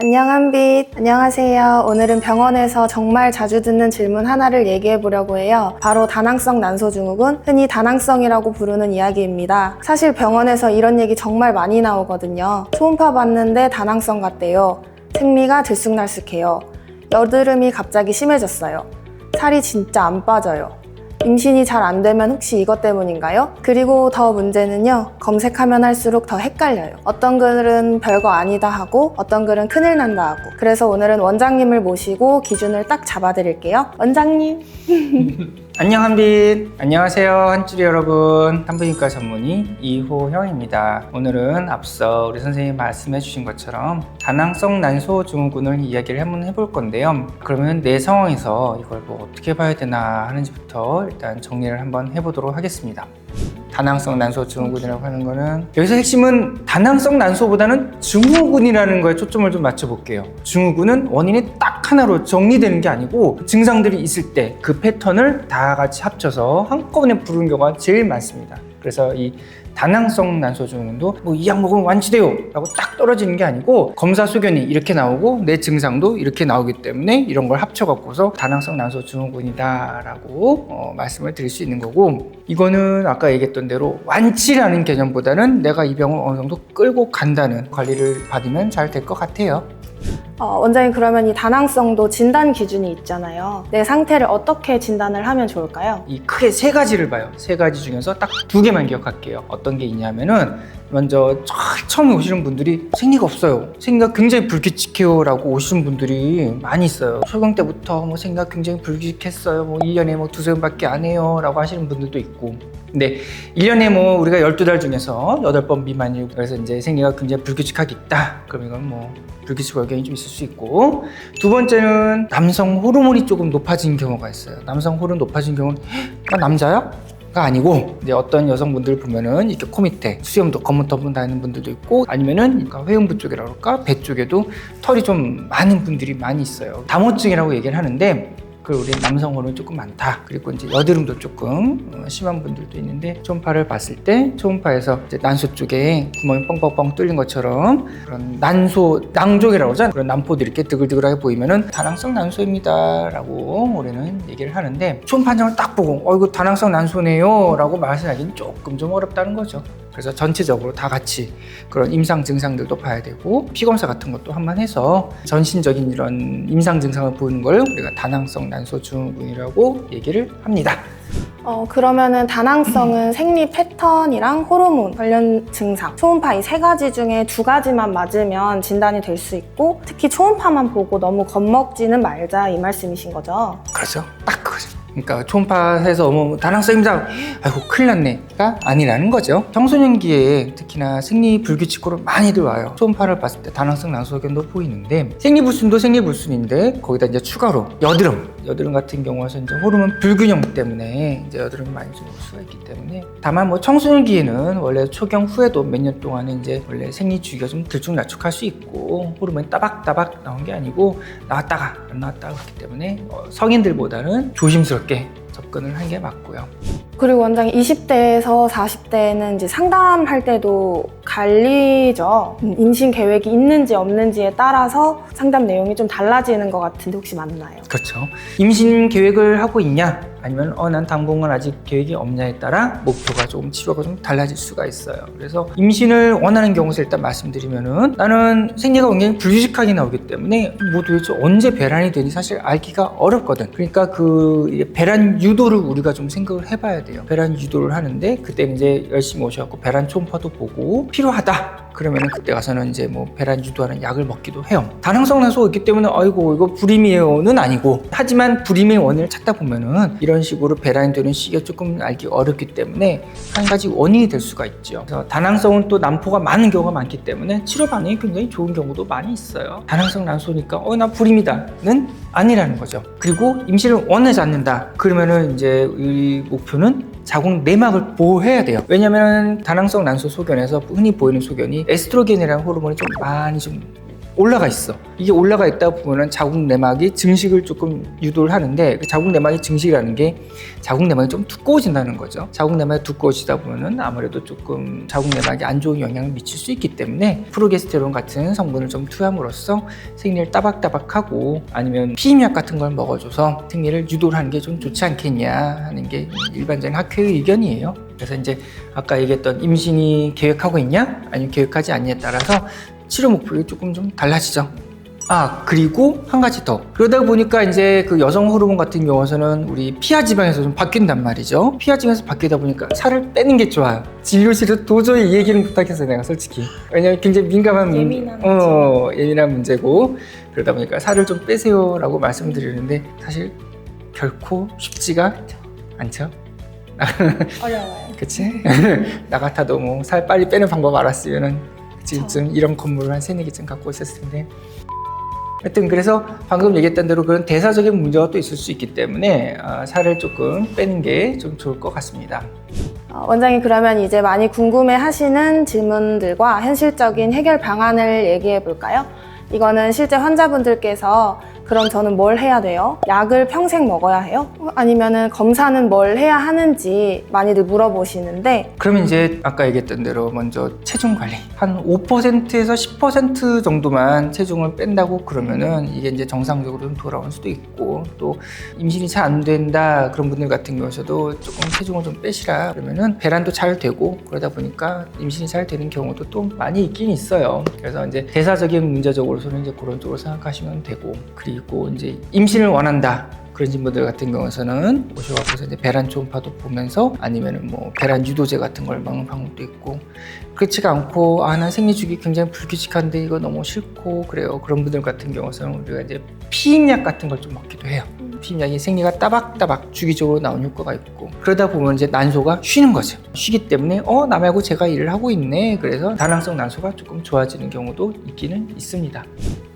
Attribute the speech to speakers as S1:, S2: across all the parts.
S1: 안녕 한빛. 안녕하세요. 오늘은 병원에서 정말 자주 듣는 질문 하나를 얘기해 보려고 해요. 바로 다낭성 난소증후군, 흔히 다낭성이라고 부르는 이야기입니다. 사실 병원에서 이런 얘기 정말 많이 나오거든요. 초음파 봤는데 다낭성 같대요. 생리가 들쑥날쑥해요. 여드름이 갑자기 심해졌어요. 살이 진짜 안 빠져요. 임신이 잘 안 되면 혹시 이것 때문인가요? 그리고 더 문제는요, 검색하면 할수록 더 헷갈려요. 어떤 글은 별거 아니다 하고 어떤 글은 큰일 난다 하고. 그래서 오늘은 원장님을 모시고 기준을 딱 잡아드릴게요. 원장님.
S2: 안녕 한빛. 안녕하세요 한쭈리 여러분. 산부인과 전문의 이호형입니다. 오늘은 앞서 우리 선생님이 말씀해 주신 것처럼 다낭성 난소증후군을 이야기를 한번 해볼 건데요. 그러면 내 상황에서 이걸 뭐 어떻게 봐야 되나 하는지부터 일단 정리를 한번 해보도록 하겠습니다. 다낭성 난소증후군이라고 하는 거는, 여기서 핵심은 다낭성 난소보다는 증후군이라는 거에 초점을 좀 맞춰볼게요. 증후군은 원인이 딱 하나로 정리되는 게 아니고 증상들이 있을 때 그 패턴을 다 같이 합쳐서 한꺼번에 부르는 경우가 제일 많습니다. 그래서 이 다낭성 난소증후군도 뭐 이 약 먹으면 완치돼요 라고 딱 떨어지는 게 아니고, 검사 소견이 이렇게 나오고 내 증상도 이렇게 나오기 때문에 이런 걸 합쳐갖고서 다낭성 난소증후군이다 라고 말씀을 드릴 수 있는 거고, 이거는 아까 얘기했던 대로 완치라는 개념보다는 내가 이 병을 어느 정도 끌고 간다는 관리를 받으면 잘 될 것 같아요.
S1: 원장님, 그러면 이 다낭성도 진단 기준이 있잖아요. 내 상태를 어떻게 진단을 하면 좋을까요?
S2: 이 크게 세 가지를 봐요. 세 가지 중에서 딱 두 개만 기억할게요. 어떤 게 있냐면은, 먼저 처음에 오시는 분들이 생리가 없어요, 생리가 굉장히 불규칙해요 라고 오시는 분들이 많이 있어요. 초경 때부터 뭐 생리가 굉장히 불규칙했어요, 뭐 1년에 뭐 두세 번밖에 안 해요 라고 하시는 분들도 있고, 근데 1년에 뭐 우리가 12달 중에서 8번 미만이고, 그래서 이제 생리가 굉장히 불규칙하게 있다, 그럼 이건 뭐 불규칙 월경이 좀 있을 수 있고, 두 번째는 남성 호르몬이 조금 높아진 경우가 있어요. 남성 호르몬 높아진 경우는 나 남자야? 가 아니고, 이제 어떤 여성분들 보면은 이렇게 코 밑에 수염도 검은 털 나 있는 분들도 있고, 아니면은 회음부 쪽이라 그럴까, 배 쪽에도 털이 좀 많은 분들이 많이 있어요. 다모증이라고 얘기를 하는데, 그 우리 남성 호르몬이 조금 많다. 그리고 이제 여드름도 조금 심한 분들도 있는데, 초음파를 봤을 때 초음파에서 이제 난소 쪽에 구멍이 뻥뻥뻥 뚫린 것처럼 그런 낭족이라고 하잖아요. 그런 난포들이 이렇게 드글드글하게 보이면은 다낭성 난소입니다 라고 우리는 얘기를 하는데, 초음파 판정을 딱 보고 이거 다낭성 난소네요 라고 말씀하기는 조금 좀 어렵다는 거죠. 그래서 전체적으로 다 같이 그런 임상 증상들도 봐야 되고, 피검사 같은 것도 한번 해서 전신적인 이런 임상 증상을 보이는 걸 우리가 다낭성 난소증후군이라고 얘기를 합니다.
S1: 그러면은 다낭성은 생리 패턴이랑 호르몬 관련 증상, 초음파 이 세 가지 중에 두 가지만 맞으면 진단이 될 수 있고, 특히 초음파만 보고 너무 겁먹지는 말자, 이 말씀이신 거죠?
S2: 그렇죠. 딱 그거죠. 그러니까 초음파에서 다낭성입니다, 아이고 큰일 났네가 아니라는 거죠. 청소년기에 특히나 생리 불규칙으로 많이들 와요. 초음파를 봤을 때 다낭성 난소견도 보이는데, 생리불순도 생리불순인데 거기다 이제 추가로 여드름 같은 경우에서 이제 호르몬 불균형 때문에 이제 여드름이 많이 좀 올 수가 있기 때문에, 다만 뭐 청소년기에는 원래 초경 후에도 몇 년 동안은 이제 원래 생리 주기가 좀 들쭉날쭉할 수 있고, 호르몬이 따박따박 나온 게 아니고 나왔다가 안 나왔다가 그렇기 때문에 성인들보다는 조심스럽게 접근을 하는 게 맞고요.
S1: 그리고 원장님, 20대에서 40대는 이제 상담할 때도 갈리죠. 임신 계획이 있는지 없는지에 따라서 상담 내용이 좀 달라지는 것 같은데 혹시 맞나요?
S2: 그렇죠. 임신 계획을 하고 있냐, 아니면 난 당분간 아직 계획이 없냐에 따라 목표가 조금 치료가 좀 달라질 수가 있어요. 그래서 임신을 원하는 경우에서 일단 말씀드리면은, 나는 생리가 굉장히 불규칙하게 나오기 때문에 뭐 도대체 언제 배란이 되는지 사실 알기가 어렵거든. 그러니까 그 배란 유도를 우리가 좀 생각을 해봐야 돼요. 배란 유도를 하는데, 그때 이제 열심히 오셔갖고 배란 초음파도 보고 필요하다 그러면은 그때 가서는 이제 뭐 배란 유도하는 약을 먹기도 해요. 다낭성 난소가 있기 때문에 아이고 이거 불임이에요는 아니고, 하지만 불임의 원인을 찾다 보면은 이런 식으로 배란이 되는 시기가 조금 알기 어렵기 때문에 한 가지 원인이 될 수가 있죠. 그래서 다낭성은 또 난포가 많은 경우가 많기 때문에 치료 반응이 굉장히 좋은 경우도 많이 있어요. 다낭성 난소니까 나 불임이다는 아니라는 거죠. 그리고 임신을 원하지 않는다 그러면은 이제 이 목표는 자궁 내막을 보호해야 돼요. 왜냐면 다낭성 난소 소견에서 흔히 보이는 소견이 에스트로겐이라는 호르몬이 좀 많이 좀 올라가 있어. 이게 올라가 있다 보면은 자궁 내막이 증식을 조금 유도를 하는데, 그 자궁 내막이 증식이라는 게 자궁 내막이 좀 두꺼워진다는 거죠. 자궁 내막이 두꺼워지다 보면은 아무래도 조금 자궁 내막에 안 좋은 영향을 미칠 수 있기 때문에 프로게스테론 같은 성분을 좀 투여함으로써 생리를 따박따박하고 아니면 피임약 같은 걸 먹어줘서 생리를 유도를 하는 게 좀 좋지 않겠냐 하는 게 일반적인 학회의 의견이에요. 그래서 이제 아까 얘기했던 임신이 계획하고 있냐 아니면 계획하지 않냐에 따라서 치료 목표가 조금 좀 달라지죠. 그리고 한 가지 더. 그러다 보니까 이제 그 여성 호르몬 같은 경우에는 우리 피하 지방에서 좀 바뀐단 말이죠. 피하 지방에서 바뀌다 보니까 살을 빼는 게 좋아요. 진료실에서 도저히 이 얘기는 못하겠어요, 내가 솔직히. 왜냐면 굉장히 민감한 예민한 문제고, 그러다 보니까 살을 좀 빼세요라고 말씀드리는데 사실 결코 쉽지가 않죠.
S1: 어려워요.
S2: 그치? 나 같아도 뭐 살 빨리 빼는 방법 알았으면은 지금쯤 이런 건물을 한 3-4개쯤 갖고 있었을 텐데. 하여튼 그래서 방금 얘기했던 대로 그런 대사적인 문제가 또 있을 수 있기 때문에 살을 조금 빼는 게 좀 좋을 것 같습니다.
S1: 원장님, 그러면 이제 많이 궁금해 하시는 질문들과 현실적인 해결 방안을 얘기해 볼까요? 이거는 실제 환자분들께서 그럼 저는 뭘 해야 돼요? 약을 평생 먹어야 해요? 아니면은 검사는 뭘 해야 하는지 많이들 물어보시는데,
S2: 그러면 이제 아까 얘기했던 대로 먼저 체중 관리 한 5%에서 10% 정도만 체중을 뺀다고 그러면은 이게 이제 정상적으로 좀 돌아올 수도 있고, 또 임신이 잘 안 된다 그런 분들 같은 경우에도 조금 체중을 좀 빼시라 그러면은 배란도 잘 되고, 그러다 보니까 임신이 잘 되는 경우도 또 많이 있긴 있어요. 그래서 이제 대사적인 문제적으로서는 이제 그런 쪽으로 생각하시면 되고, 그리고 이제 임신을 원한다 그런 분들 같은 경우에는 오셔서 이제 배란 초음파도 보면서 아니면은 뭐 배란 유도제 같은 걸 먹는 방법도 있고, 그렇지가 않고 난 생리 주기 굉장히 불규칙한데 이거 너무 싫고 그래요. 그런 분들 같은 경우는 우리가 이제 피임약 같은 걸 좀 먹기도 해요. 피임약이 생리가 따박따박 주기적으로 나온 효과가 있고, 그러다 보면 이제 난소가 쉬는 거죠. 쉬기 때문에 나 말고 제가 일을 하고 있네. 그래서 다낭성 난소가 조금 좋아지는 경우도 있기는 있습니다.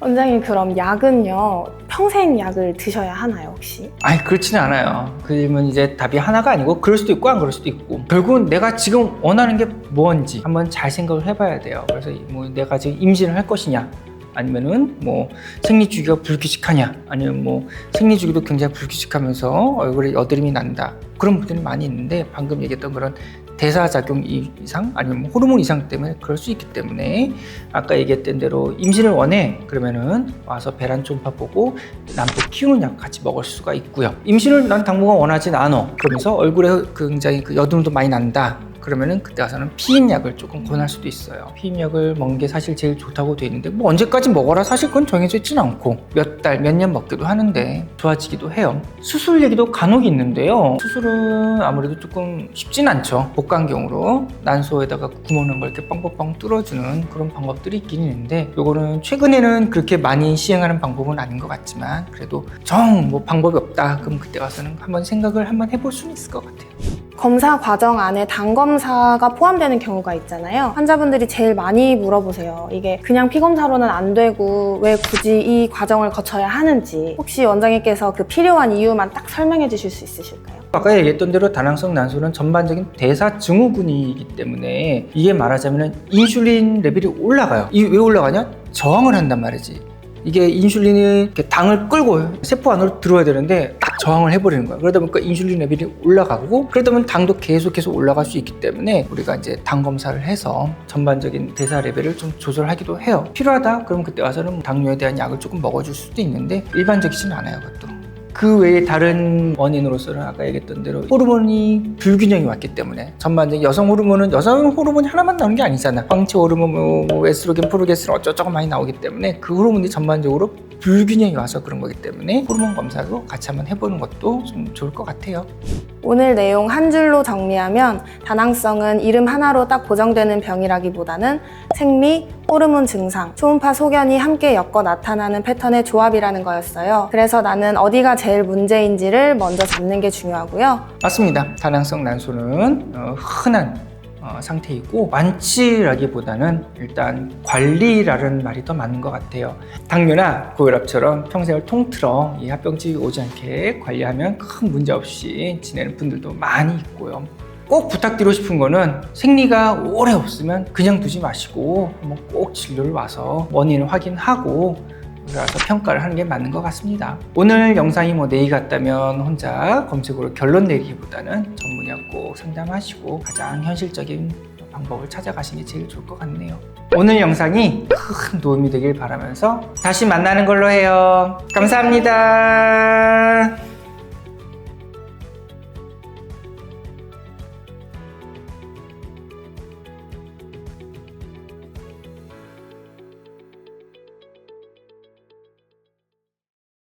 S1: 원장님, 그럼 약은요 평생 약을 드셔야 하나요 혹시?
S2: 그렇지는 않아요. 그러면 이제 답이 하나가 아니고 그럴 수도 있고 안 그럴 수도 있고, 결국은 내가 지금 원하는 게 뭔지 한번 잘 생각을 해봐야 돼요. 그래서 뭐 내가 지금 임신을 할 것이냐, 아니면은 뭐 생리 주기가 불규칙하냐, 아니면 뭐 생리 주기도 굉장히 불규칙하면서 얼굴에 여드름이 난다, 그런 분들이 많이 있는데, 방금 얘기했던 그런 대사작용 이상 아니면 뭐 호르몬 이상 때문에 그럴 수 있기 때문에 아까 얘기했던 대로 임신을 원해 그러면은 와서 배란 초음파 보고 난소 키우는 약 같이 먹을 수가 있고요. 임신을 난 당분간 원하진 않아 그러면서 얼굴에 굉장히 그 여드름도 많이 난다 그러면은 그때 가서는 피임약을 조금 권할 수도 있어요. 피임약을 먹는 게 사실 제일 좋다고 돼 있는데, 뭐 언제까지 먹어라 사실 그건 정해져 있지는 않고 몇 달, 몇 년 먹기도 하는데 좋아지기도 해요. 수술 얘기도 간혹 있는데요. 수술은 아무래도 조금 쉽진 않죠. 복강경으로 난소에다가 구멍 난 걸 이렇게 뻥뻥뻥 뚫어주는 그런 방법들이 있긴 있는데, 요거는 최근에는 그렇게 많이 시행하는 방법은 아닌 것 같지만, 그래도 뭐 방법이 없다 그럼 그때 가서는 한번 생각을 한번 해볼 수는 있을 것 같아요.
S1: 검사 과정 안에 당 검사가 포함되는 경우가 있잖아요. 환자분들이 제일 많이 물어보세요. 이게 그냥 피검사로는 안 되고 왜 굳이 이 과정을 거쳐야 하는지, 혹시 원장님께서 그 필요한 이유만 딱 설명해 주실 수 있으실까요?
S2: 아까 얘기했던 대로 다낭성 난소는 전반적인 대사 증후군이기 때문에 이게 말하자면 인슐린 레벨이 올라가요. 이게 왜 올라가냐? 저항을 한단 말이지. 이게 인슐린이 이렇게 당을 끌고 세포 안으로 들어와야 되는데 딱 저항을 해버리는 거야. 그러다 보니까 인슐린 레벨이 올라가고, 그러다 보면 당도 계속해서 올라갈 수 있기 때문에 우리가 이제 당 검사를 해서 전반적인 대사 레벨을 좀 조절하기도 해요. 필요하다? 그럼 그때 와서는 당뇨에 대한 약을 조금 먹어줄 수도 있는데 일반적이지는 않아요, 그것도. 그 외에 다른 원인으로서는 아까 얘기했던 대로 호르몬이 불균형이 왔기 때문에, 전반적인 여성 호르몬이 하나만 나오는 게 아니잖아. 황체 호르몬, 뭐 에스트로겐, 프로게스테론 어쩌고저쩌고 많이 나오기 때문에 그 호르몬이 전반적으로 불균형이 와서 그런 거기 때문에 호르몬 검사도 같이 한번 해보는 것도 좀 좋을 것 같아요.
S1: 오늘 내용 한 줄로 정리하면 다낭성은 이름 하나로 딱 보정되는 병이라기보다는 생리, 호르몬 증상, 초음파 소견이 함께 엮어 나타나는 패턴의 조합이라는 거였어요. 그래서 나는 어디가 제일 문제인지를 먼저 잡는 게 중요하고요.
S2: 맞습니다. 다낭성 난소는 흔한 상태이고, 완치라기보다는 일단 관리라는 말이 더 맞는 것 같아요. 당뇨나 고혈압처럼 평생을 통틀어 이 합병증이 오지 않게 관리하면 큰 문제 없이 지내는 분들도 많이 있고요. 꼭 부탁드리고 싶은 거는 생리가 오래 없으면 그냥 두지 마시고 한번 꼭 진료를 와서 원인을 확인하고 와서 평가를 하는 게 맞는 것 같습니다. 오늘 영상이 뭐 내일 같다면 혼자 검색으로 결론 내리기보다는 전문의와 꼭 상담하시고 가장 현실적인 방법을 찾아가시는 게 제일 좋을 것 같네요. 오늘 영상이 큰 도움이 되길 바라면서 다시 만나는 걸로 해요. 감사합니다.